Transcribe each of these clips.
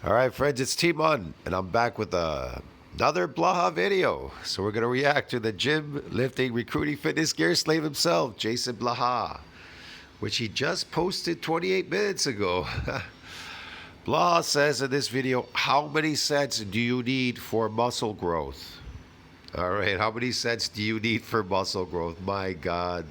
All right, friends, it's Timon, and I'm back with another Blaha video. So we're going to react to the gym, lifting, recruiting, fitness gear slave himself, Jason Blaha, which he just posted 28 minutes ago. Blaha says in this video, how many sets do you need for muscle growth? All right, how many sets do you need for muscle growth? My God.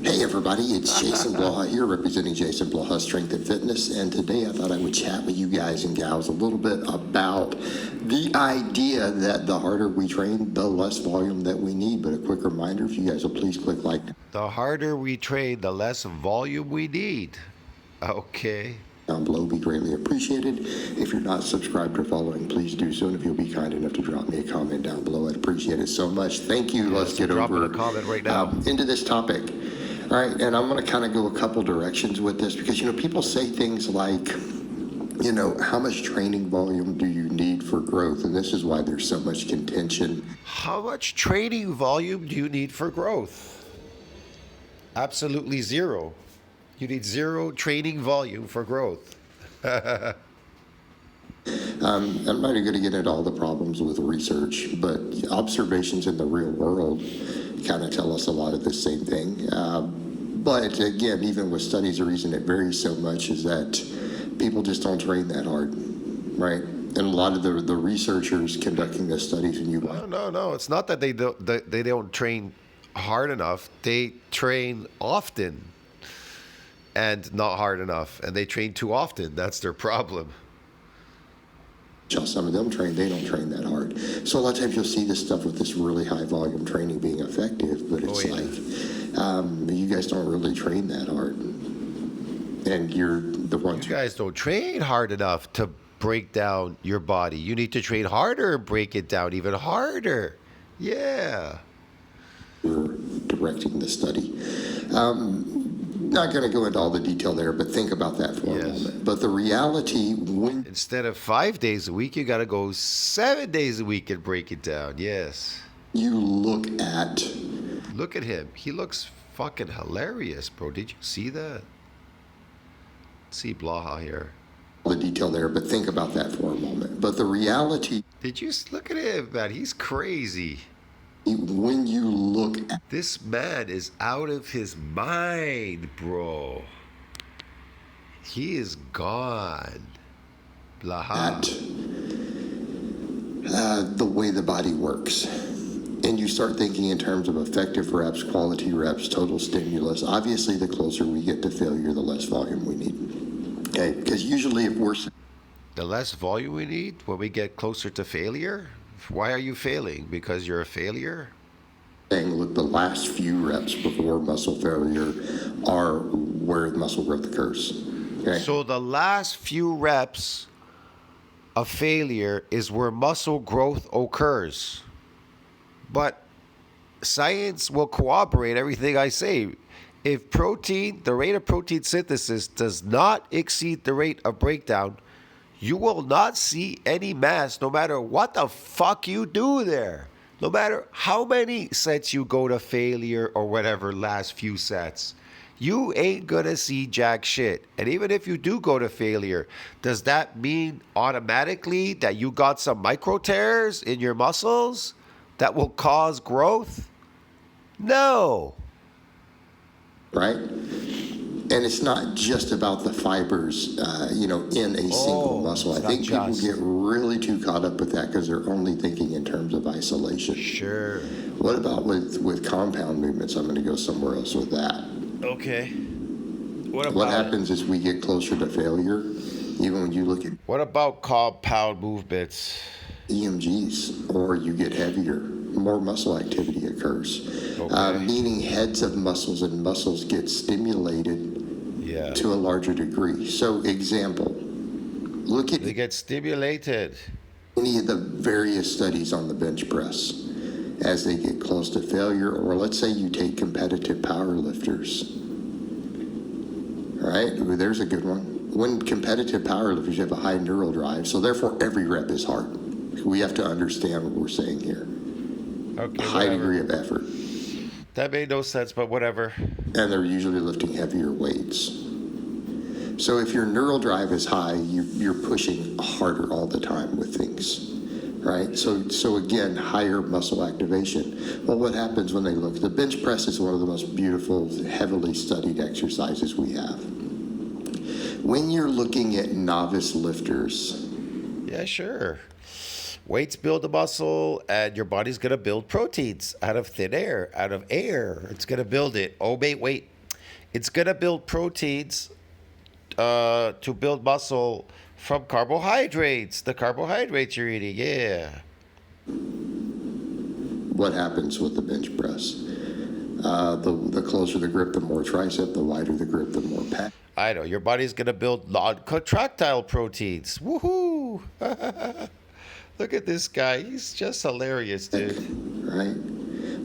Hey everybody, it's Jason Blaha here representing Jason Blaha Strength and Fitness, and today I thought I would chat with you guys and gals a little bit about the idea that the harder we train, the less volume that we need. But a quick reminder, if you guys will please click like The harder we train, the less volume we need. Okay. down below, be greatly appreciated. If you're not subscribed or following, please do so, and if you'll be kind enough to drop me a comment down below, I'd appreciate it so much. Thank you. Let's get over a comment right now. into this topic. All right, and I'm going to kind of go a couple directions with this because, people say things like, how much training volume do you need for growth? And this is why there's so much contention. How much training volume do you need for growth? Absolutely zero. You need zero training volume for growth. I'm not even going to get into all the problems with research, but observations in the real world kind of tell us a lot of the same thing. But again, even with studies, the reason it varies so much is that people just don't train that hard, right? And a lot of the researchers conducting the studies, and you No. It's not that they don't train hard enough. They train often and not hard enough, and they train too often. That's their problem. some of them train, they don't train that hard. So a lot of times you'll see this stuff with this really high volume training being effective, but it's you guys don't really train that hard. And you're the ones You guys don't train hard enough to break down your body. You need to train harder and break it down even harder. Yeah. who are directing the study. Not going to go into all the detail there, but think about that for a moment. But the reality, when Instead of 5 days a week, you got to go 7 days a week and break it down. Yes. you look at Look at him. He looks fucking hilarious, bro. Did you see that? See Blaha here. the detail there, but think about that for a moment. But the reality, Did you look at him, man? He's crazy. when you look at This man is out of his mind, bro. He is gone. Blaha. the way the body works, and you start thinking in terms of effective reps, quality reps, total stimulus, obviously the closer we get to failure, the less volume we need. Okay, because usually if we're The less volume we need when we get closer to failure? Why are you failing? Because you're a failure? saying, look, the last few reps before muscle failure are where muscle growth occurs. Okay? So the last few reps of failure is where muscle growth occurs. But science will corroborate everything I say. If the rate of protein synthesis does not exceed the rate of breakdown, you will not see any mass no matter what the fuck you do there. No matter how many sets you go to failure or whatever last few sets, you ain't gonna see jack shit. And even if you do go to failure, does that mean automatically that you got some micro tears in your muscles that will cause growth? No. Right? And it's not just about the fibers, in a single muscle. I think people get really too caught up with that because they're only thinking in terms of isolation. Sure. What about with compound movements? I'm going to go somewhere else with that. Okay. What happens is we get closer to failure, even when you look at What about compound movements? EMGs, or you get heavier, more muscle activity occurs, meaning heads of muscles and muscles get stimulated to a larger degree. So example, look at They get stimulated. any of the various studies on the bench press as they get close to failure, or let's say you take competitive power lifters. All right, there's a good one. When competitive power lifters, you have a high neural drive, so therefore every rep is hard. We have to understand what we're saying here. Okay, High degree of effort. That made no sense, but whatever. And they're usually lifting heavier weights. So if your neural drive is high, you're pushing harder all the time with things, right? So again, higher muscle activation. Well, what happens when they look? The bench press is one of the most beautiful, heavily studied exercises we have. When you're looking at novice lifters, Yeah, sure. Weights build a muscle, and your body's gonna build proteins out of thin air, out of air. It's gonna build it. Oh, wait. It's gonna build proteins to build muscle from carbohydrates. The carbohydrates you're eating, yeah. what happens with the bench press? The closer the grip, the more tricep, the wider the grip, the more pec. I know. Your body's gonna build non-contractile proteins. Woohoo! Look at this guy. He's just hilarious, dude. Right?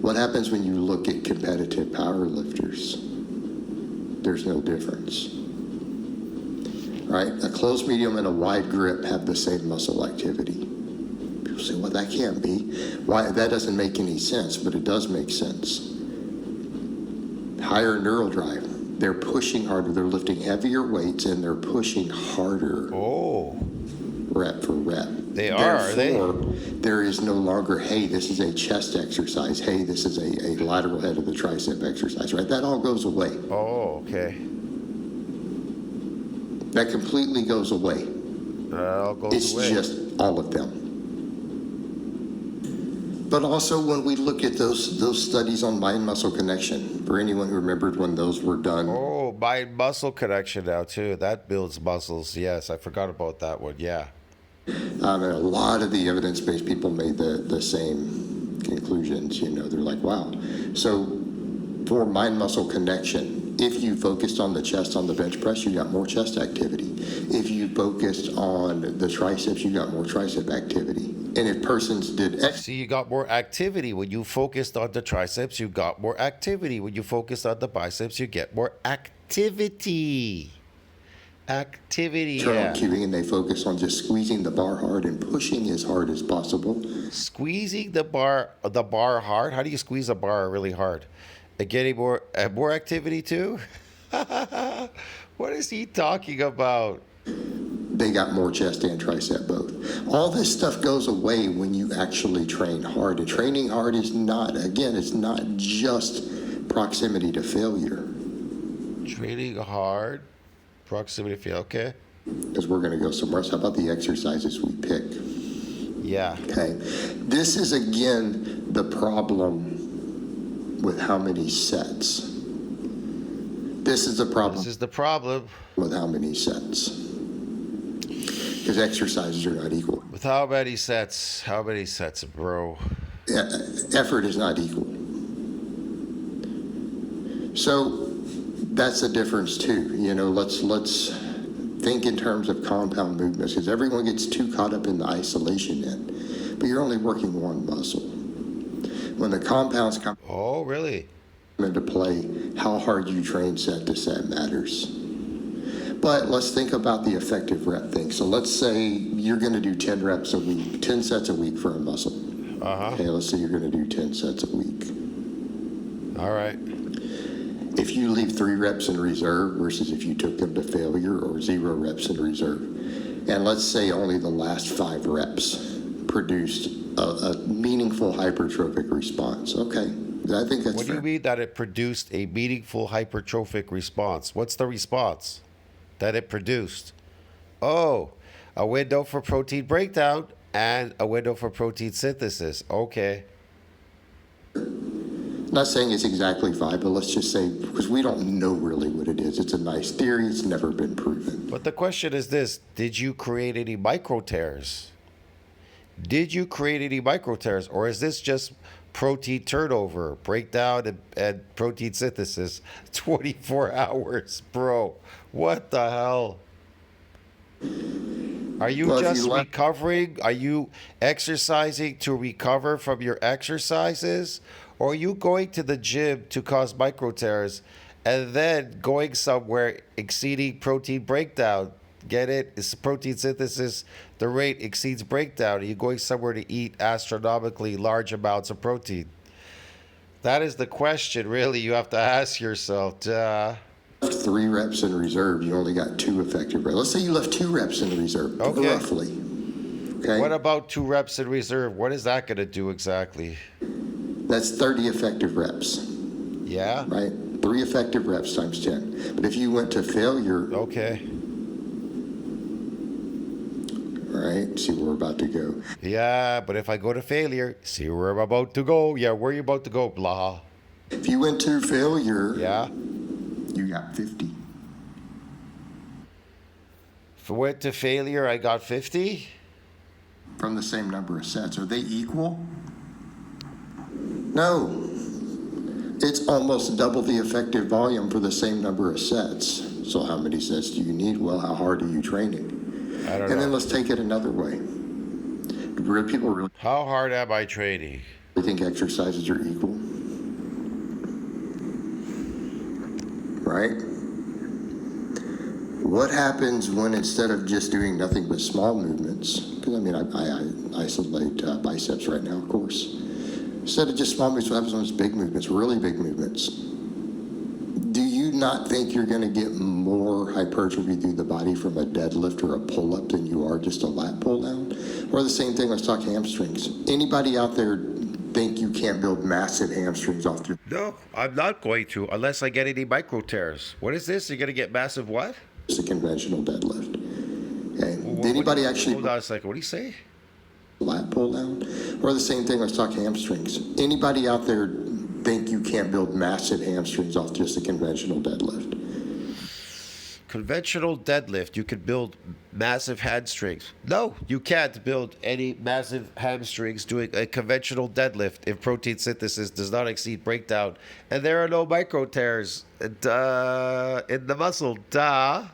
What happens when you look at competitive power lifters? There's no difference. Right? A closed medium and a wide grip have the same muscle activity. People say, well, that can't be. Why? That doesn't make any sense, but it does make sense. Higher neural drive. They're pushing harder. They're lifting heavier weights and they're pushing harder. Oh. Rep for rep. They are, Therefore, there is no longer, hey, this is a chest exercise. Hey, this is a lateral head of the tricep exercise, right? That all goes away. Oh, okay. That completely goes away. All goes It's away. just all of them. But also when we look at those studies on mind-muscle connection, for anyone who remembered when those were done, Oh, mind muscle connection now too. That builds muscles. Yes, I forgot about that one. Yeah. and a lot of the evidence-based people made the same conclusions. You know, they're like, wow. So for mind-muscle connection, if you focused on the chest on the bench press, you got more chest activity. If you focused on the triceps, you got more tricep activity. And if persons did See, you got more activity when you focused on the triceps. You got more activity when you focused on the biceps. You get more activity. Activity. internal Yeah. cueing and they focus on just squeezing the bar hard and pushing as hard as possible, Squeezing the bar hard. How do you squeeze a bar really hard? And getting more activity too. What is he talking about? they got more chest and tricep both. All this stuff goes away when you actually train hard. And training hard is not, again, it's not just proximity to failure. Training hard. Proximity fail. Okay. Because we're going to go somewhere else. How about the exercises we pick? Yeah. Okay. This is, again, the problem with how many sets. This is the problem This is the problem. with how many sets. Because exercises are not equal. With how many sets? How many sets, bro? Effort is not equal. So that's the difference too. You know, let's think in terms of compound movements because everyone gets too caught up in the isolation end. But you're only working one muscle. When the compounds come Oh, really? into play, how hard you train set to set matters. But let's think about the effective rep thing. So let's say you're going to do 10 reps a week, 10 sets a week for a muscle. Uh-huh. Okay, let's say you're going to do 10 sets a week. All right. If you leave 3 reps in reserve versus if you took them to failure or 0 reps in reserve, and let's say only the last 5 reps produced a meaningful hypertrophic response. Okay, I think that's What do fair. you mean that it produced a meaningful hypertrophic response? What's the response that it produced? Oh, a window for protein breakdown and a window for protein synthesis. Okay. Not saying it's exactly 5, but let's just say, because we don't know really what it is. It's a nice theory. It's never been proven. But the question is this: did you create any micro tears? Did you create any micro tears, or is this just protein turnover, breakdown, and protein synthesis 24 hours, bro? What the hell? Are you Well, if just you like- recovering? Are you exercising to recover from your exercises? Or are you going to the gym to cause micro tears and then going somewhere exceeding protein breakdown? Get it? It's protein synthesis. The rate exceeds breakdown. Are you going somewhere to eat astronomically large amounts of protein? That is the question, really, you have to ask yourself. Duh. 3 reps in reserve, you only got 2 effective reps. Let's say you left 2 reps in reserve, Okay. roughly. Okay? What about 2 reps in reserve? What is that going to do exactly? That's 30 effective reps, Yeah? right? 3 effective reps times 10. But if you went to failure, Okay. all right, see where we're about to go. Yeah, but if I go to failure, see where I'm about to go. Yeah, where you about to go, blah. If you went to failure, Yeah? you got 50. If I went to failure, I got 50? From the same number of sets. Are they equal? No. It's almost double the effective volume for the same number of sets. So how many sets do you need? Well, how hard are you training? I don't And then know. let's take it another way. People really How hard am I training? think exercises are equal, right? What happens when instead of just doing nothing but small movements, because I mean, I isolate biceps right now, of course. Instead of just small movements, what happens when it's big movements, really big movements? Do you not think you're going to get more hypertrophy through the body from a deadlift or a pull-up than you are just a lat pull-down? Or the same thing, let's talk hamstrings. Anybody out there think you can't build massive hamstrings off your No, I'm not going to unless I get any micro tears. What is this? You're going to get massive what? just a conventional deadlift? Okay. What- Did anybody what- actually Hold on a second. What do you say? lat pull down? Or the same thing, let's talk hamstrings. Anybody out there think you can't build massive hamstrings off just a conventional deadlift? Conventional deadlift, you could build massive hamstrings. No, you can't build any massive hamstrings doing a conventional deadlift if protein synthesis does not exceed breakdown. And there are no micro tears in the muscle. Duh.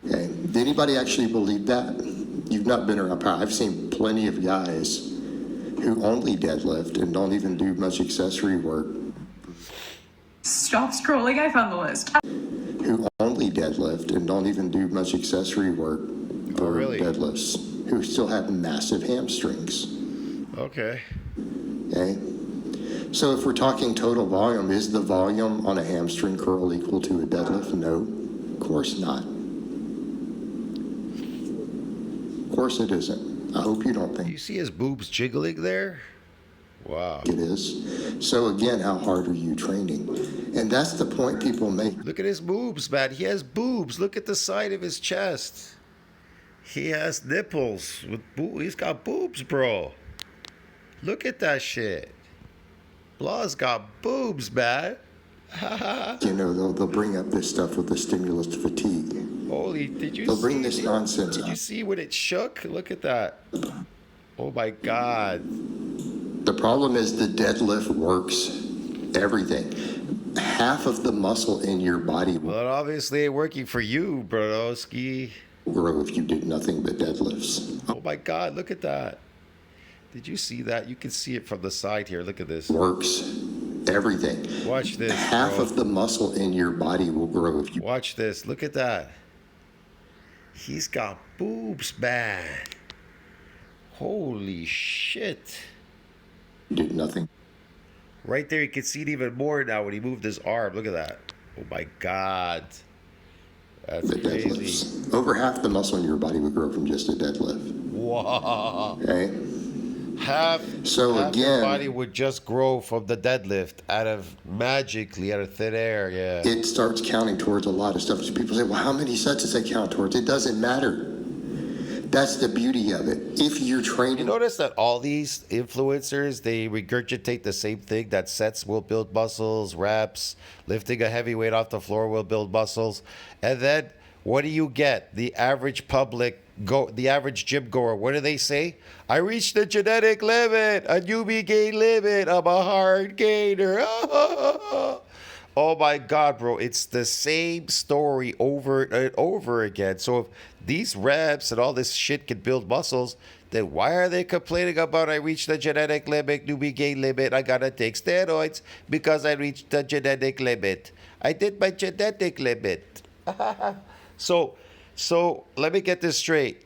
Okay. Did anybody actually believe that? You've not been around power. I've seen plenty of guys who only deadlift and don't even do much accessory work, Stop scrolling, I found the list. who only deadlift and don't even do much accessory work for really? deadlifts, who still have massive hamstrings. Okay. Okay. So if we're talking total volume, is the volume on a hamstring curl equal to a deadlift? No, of course not. Of course it isn't. I hope you don't You think see his boobs jiggling there? Wow. it is. So again, how hard are you training? And that's the point people make. Look at his boobs, man. He has boobs. Look at the side of his chest. He has nipples with he's got boobs, bro. Look at that shit. Blah's got boobs, man. You know, they'll bring up this stuff with the stimulus to fatigue. Holy, did you They'll see bring this nonsense Did you up. see when it shook? Look at that. Oh my God. The problem is the deadlift works everything. Half of the muscle in your body will Well, it obviously ain't working for you, Brodowski. grow if you did nothing but deadlifts. Oh my God, look at that. Did you see that? You can see it from the side here. Look at this. Works everything. Watch this. Half bro. of the muscle in your body will grow if you Watch this. Look at that. He's got boobs, man. Holy shit. did nothing. Right there, you can see it even more now when he moved his arm. Look at that. Oh my God. That's The crazy. deadlifts. Over half the muscle in your body would grow from just a deadlift. Wow. Okay. Half, So half your again- body would just grow from the deadlift magically out of thin air. Yeah. It starts counting towards a lot of stuff. So people say, well, how many sets does that count towards? It doesn't matter. That's the beauty of it. If you're You training, notice that all these influencers, they regurgitate the same thing, that sets will build muscles, reps, lifting a heavy weight off the floor will build muscles. And then what do you get? The average the average gym goer, what do they say? I reached the genetic limit, a newbie gain limit, I'm a hard gainer. Oh my God, bro. It's the same story over and over again. So if these reps and all this shit can build muscles, then why are they complaining about I reached the genetic limit, newbie gain limit, I gotta take steroids because I reached the genetic limit. I did my genetic limit. So let me get this straight.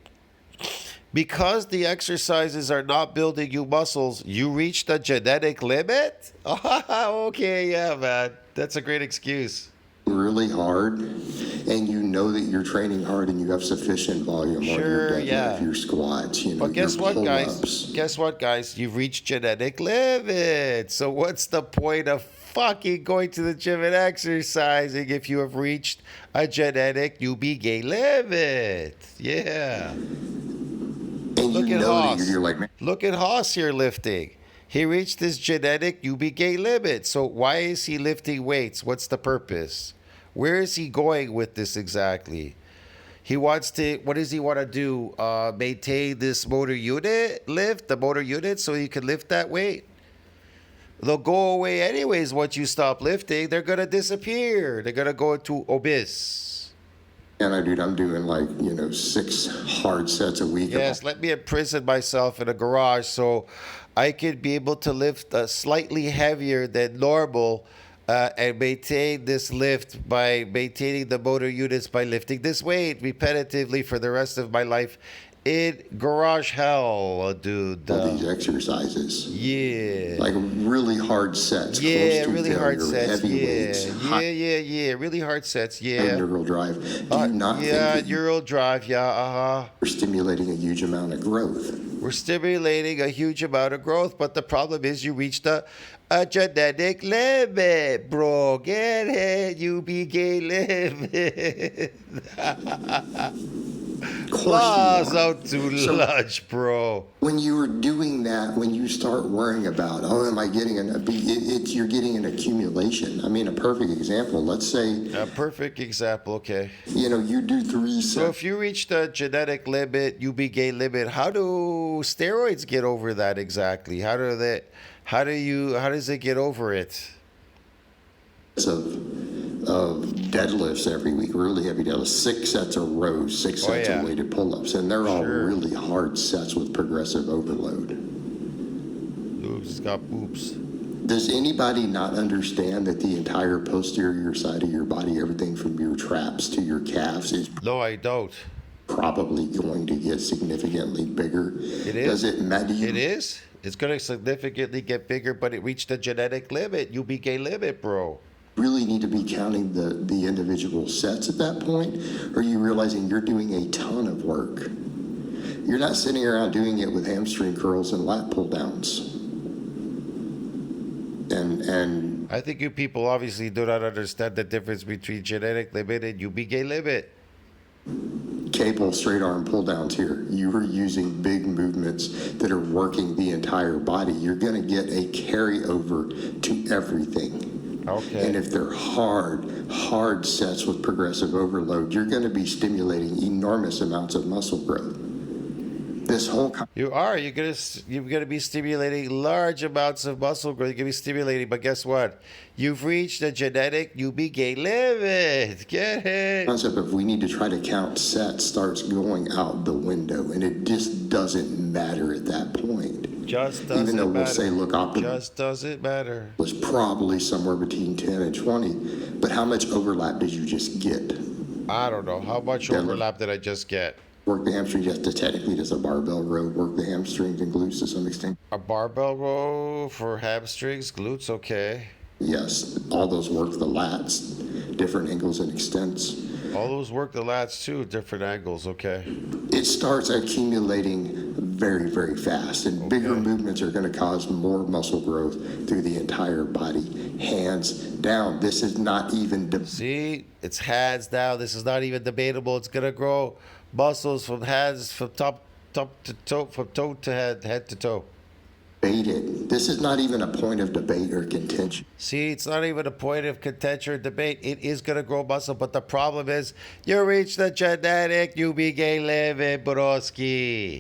Because the exercises are not building you muscles, you reach the genetic limit? Okay, yeah, man. That's a great excuse. really really hard and you know that you're training hard and you have sufficient volume on your Sure, deadlift, yeah. your squats, you know, But guess your what, guys? pull-ups. Guess what, guys? You've reached genetic limit. So what's the point of fucking going to the gym and exercising if you have reached a genetic UBK limit? Yeah. And Look you at know that Haas. you're like, man, Look at Haas here lifting. He reached his genetic UBK limit. So why is he lifting weights? What's the purpose? Where is he going with this exactly? He wants to, what does he want to do? Maintain this motor unit, lift the motor unit so he can lift that weight? They'll go away anyways once you stop lifting. They're going to disappear. They're going to go into obese. dude, I'm doing like, you know, 6 hard sets a week. Yes, let me imprison myself in a garage so I could be able to lift slightly heavier than normal and maintain this lift by maintaining the motor units by lifting this weight repetitively for the rest of my life in garage hell, dude. All these exercises. Yeah. Like really hard sets. Yeah, close to really hard failure, sets. heavy Yeah, weights, high yeah. Really hard sets. Yeah. neural drive. Do you not think Yeah, that neural drive. Yeah, you're stimulating a huge amount of growth? We're stimulating a huge amount of growth, but the problem is you reached a genetic limit, bro. Get it? UBK limit. Of course Laws you are. out to lunch, bro. When you are doing that, when you start worrying about, oh, am I getting enough? You're getting an accumulation. I mean, a perfect example. Let's say, A perfect example, okay. you know, you do 3 So sets. if you reach the genetic limit, UBK limit, how do steroids get over that exactly? How does it get over it? Of deadlifts every week, really heavy deadlifts, 6 sets of rows, 6 Oh, sets yeah. of weighted pull-ups, and they're all Sure. really hard sets with progressive overload. Oops, got oops. Does anybody not understand that the entire posterior side of your body, everything from your traps to your calves, is No, I don't. probably going to get significantly bigger? It is. Does it matter? It is. It's going to significantly get bigger, but it reached the genetic limit, UBK limit, bro. Really need to be counting the individual sets at that point? Or are you realizing you're doing a ton of work? You're not sitting around doing it with hamstring curls and lat pull downs. And I think you people obviously do not understand the difference between genetic limit and UBK limit. cable straight arm pull downs here. You are using big movements that are working the entire body. You're going to get a carryover to everything. Okay. And if they're hard sets with progressive overload, you're going to be stimulating enormous amounts of muscle growth. This whole You're gonna be stimulating large amounts of muscle growth. You're gonna be stimulating, but guess what? You've reached a genetic UBK limit. Get it? concept of we need to try to count sets starts going out the window, and it just doesn't matter at that point. Just doesn't Even though we'll matter. say, look, optimal Just doesn't matter. was probably somewhere between 10 and 20, but how much overlap did you just get? I don't know. How much Yeah, overlap did I just get? Work the hamstrings, you have to technically does a barbell row, work the hamstrings and glutes to some extent. A barbell row for hamstrings, glutes, okay. Yes, all those work the lats, different angles and extents. All those work the lats too, different angles, okay. It starts accumulating very, very fast, and bigger Okay. movements are going to cause more muscle growth through the entire body, hands down. This is not even See, it's hands down. This is not even debatable. It's gonna grow muscles from hands from top to toe, from toe to head to toe. debated. This is not even a point of debate or contention. See, it's not even a point of contention or debate. It is going to grow muscle, but the problem is you reach the genetic UBK limit, Borowski.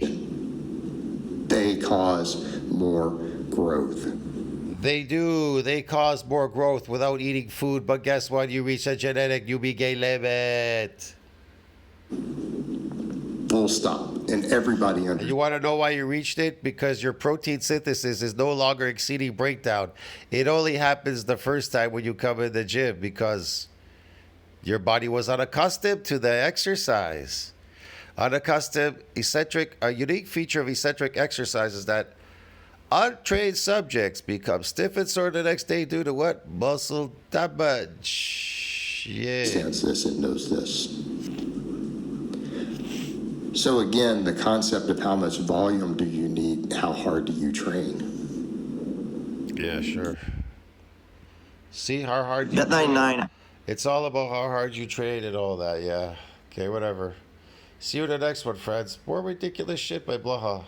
They cause more growth. They do. They cause more growth without eating food, but guess what? You reach a genetic UBK limit. Full stop. And everybody You understands. want to know why you reached it? Because your protein synthesis is no longer exceeding breakdown. It only happens the first time when you come in the gym because your body was unaccustomed to the exercise. Unaccustomed, eccentric, a unique feature of eccentric exercise is that untrained subjects become stiff and sore the next day due to what? Muscle damage. Shit. understands this and knows this. So again, the concept of how much volume do you need, how hard do you train? Yeah, sure. See how hard you That train? 99. It's all about how hard you train and all that, yeah. Okay, whatever. See you in the next one, friends. More ridiculous shit by Blaha.